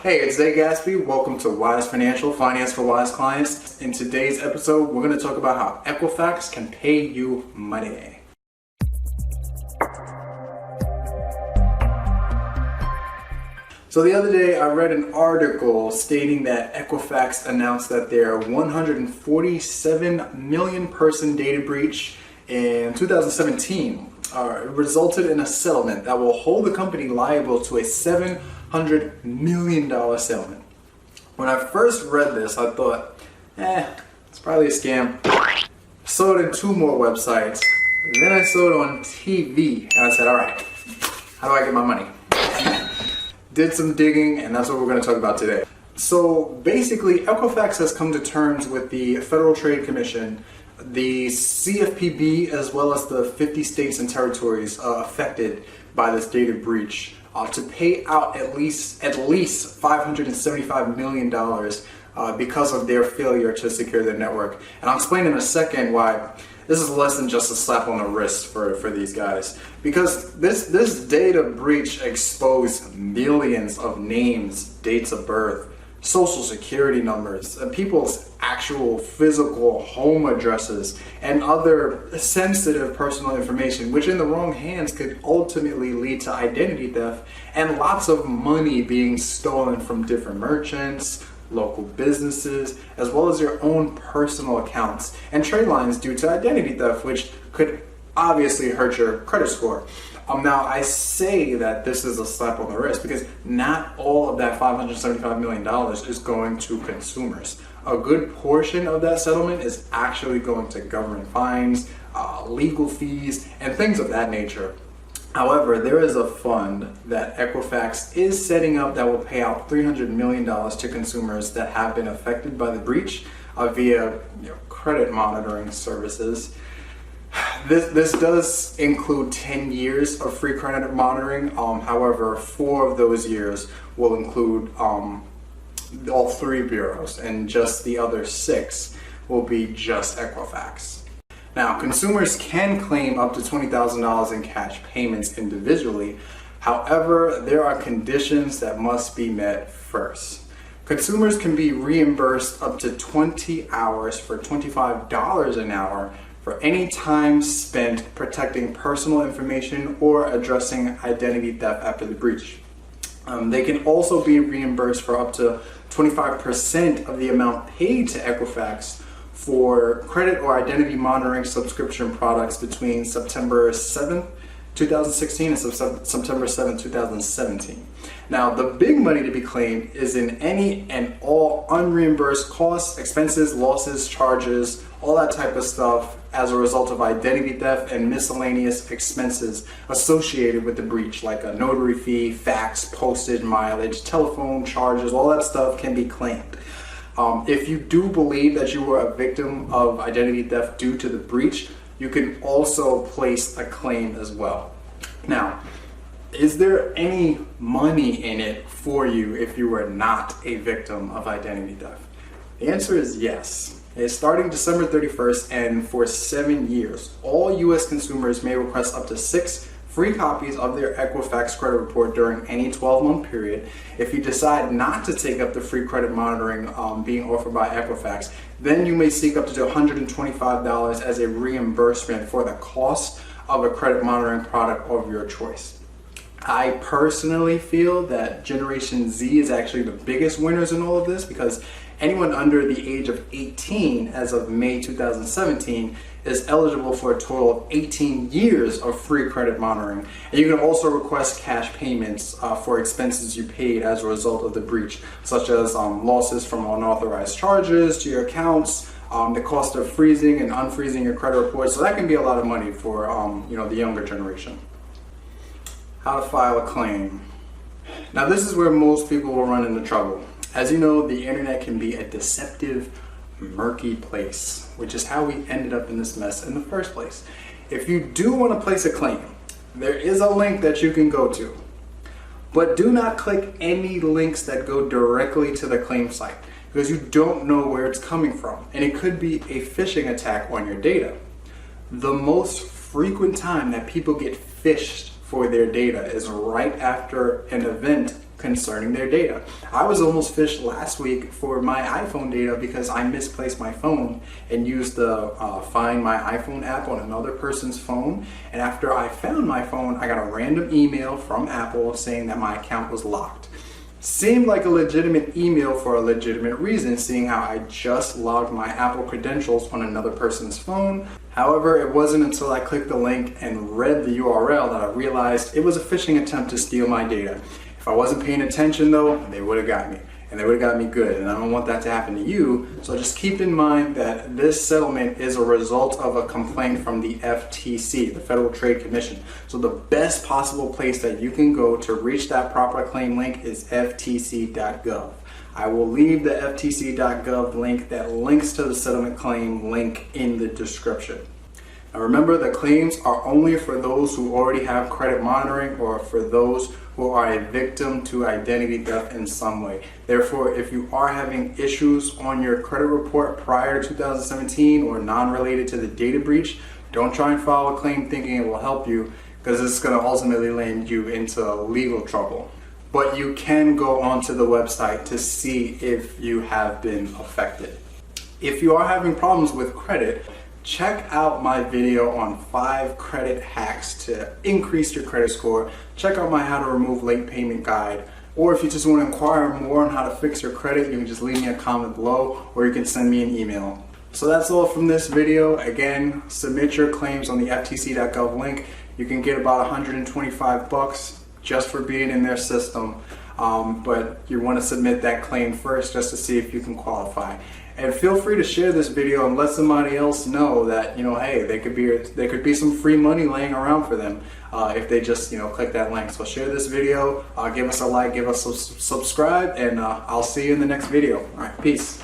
Hey, it's Zay Gatsby. Welcome to Wise Financial, Finance for Wise Clients. In today's episode, we're going to talk about how Equifax can pay you money. So the other day, I read an article stating that Equifax announced that their 147 million person data breach in 2017 resulted in a settlement that will hold the company liable to a $700 million settlement. When I first read this, I thought, it's probably a scam. I saw it in two more websites, and then I saw it on TV, and I said, all right, how do I get my money? Did some digging, and that's what we're going to talk about today. So basically, Equifax has come to terms with the Federal Trade Commission, the CFPB, as well as the 50 states and territories affected by this data breach to pay out at least $575 million because of their failure to secure their network. And I'll explain in a second why this is less than just a slap on the wrist for these guys. Because this data breach exposed millions of names, dates of birth, social security numbers, people's actual physical home addresses, and other sensitive personal information, which in the wrong hands could ultimately lead to identity theft and lots of money being stolen from different merchants, local businesses, as well as your own personal accounts and trade lines due to identity theft, which could obviously hurt your credit score. Now, I say that this is a slap on the wrist because not all of that $575 million is going to consumers. A good portion of that settlement is actually going to government fines, legal fees, and things of that nature. However, there is a fund that Equifax is setting up that will pay out $300 million to consumers that have been affected by the breach via credit monitoring services. This does include 10 years of free credit monitoring. However, 4 of those years will include all 3 bureaus, and just the other 6 will be just Equifax. Now, consumers can claim up to $20,000 in cash payments individually. However, there are conditions that must be met first. Consumers can be reimbursed up to 20 hours for $25 an hour for any time spent protecting personal information or addressing identity theft after the breach. They can also be reimbursed for up to 25% of the amount paid to Equifax for credit or identity monitoring subscription products between September 7th, 2016 and September 7th, 2017. Now, the big money to be claimed is in any and all unreimbursed costs, expenses, losses, charges, all that type of stuff as a result of identity theft and miscellaneous expenses associated with the breach, like a notary fee, fax, postage, mileage, telephone charges, all that stuff can be claimed. If you do believe that you were a victim of identity theft due to the breach, you can also place a claim as well. Now, is there any money in it for you if you were not a victim of identity theft? The answer is yes. It's starting December 31st, and for 7 years, all U.S. consumers may request up to 6 free copies of their Equifax credit report during any 12-month period. If you decide not to take up the free credit monitoring being offered by Equifax, then you may seek up to $125 as a reimbursement for the cost of a credit monitoring product of your choice. I personally feel that Generation Z is actually the biggest winners in all of this, because anyone under the age of 18 as of May 2017 is eligible for a total of 18 years of free credit monitoring. And you can also request cash payments for expenses you paid as a result of the breach, such as losses from unauthorized charges to your accounts, the cost of freezing and unfreezing your credit reports. So that can be a lot of money for the younger generation. How to file a claim. Now, this is where most people will run into trouble. As you know, the internet can be a deceptive, murky place, which is how we ended up in this mess in the first place. If you do want to place a claim, there is a link that you can go to, but do not click any links that go directly to the claim site, because you don't know where it's coming from, and it could be a phishing attack on your data. The most frequent time that people get phished for their data is right after an event concerning their data. I was almost phished last week for my iPhone data because I misplaced my phone and used the Find My iPhone app on another person's phone. And after I found my phone, I got a random email from Apple saying that my account was locked. Seemed like a legitimate email for a legitimate reason, seeing how I just logged my Apple credentials on another person's phone. However, it wasn't until I clicked the link and read the URL that I realized it was a phishing attempt to steal my data. If I wasn't paying attention though, they would have got me. And they would have got me good, and I don't want that to happen to you. So just keep in mind that this settlement is a result of a complaint from the FTC, the Federal Trade Commission. So the best possible place that you can go to reach that proper claim link is ftc.gov. I will leave the ftc.gov link that links to the settlement claim link in the description. Now remember, the claims are only for those who already have credit monitoring or for those who are a victim to identity theft in some way. Therefore, if you are having issues on your credit report prior to 2017 or non-related to the data breach, don't try and file a claim thinking it will help you, because it's going to ultimately land you into legal trouble. But you can go onto the website to see if you have been affected. If you are having problems with credit, check out my video on 5 credit hacks to increase your credit score. Check out my how to remove late payment guide. Or if you just want to inquire more on how to fix your credit, you can just leave me a comment below, or you can send me an email. So that's all from this video. Again, submit your claims on the ftc.gov link. You can get about $125 just for being in their system. But you want to submit that claim first just to see if you can qualify. And feel free to share this video and let somebody else know that, hey, there could be some free money laying around for them if they just, click that link. So share this video, give us a like, give us a subscribe, and I'll see you in the next video. All right, peace.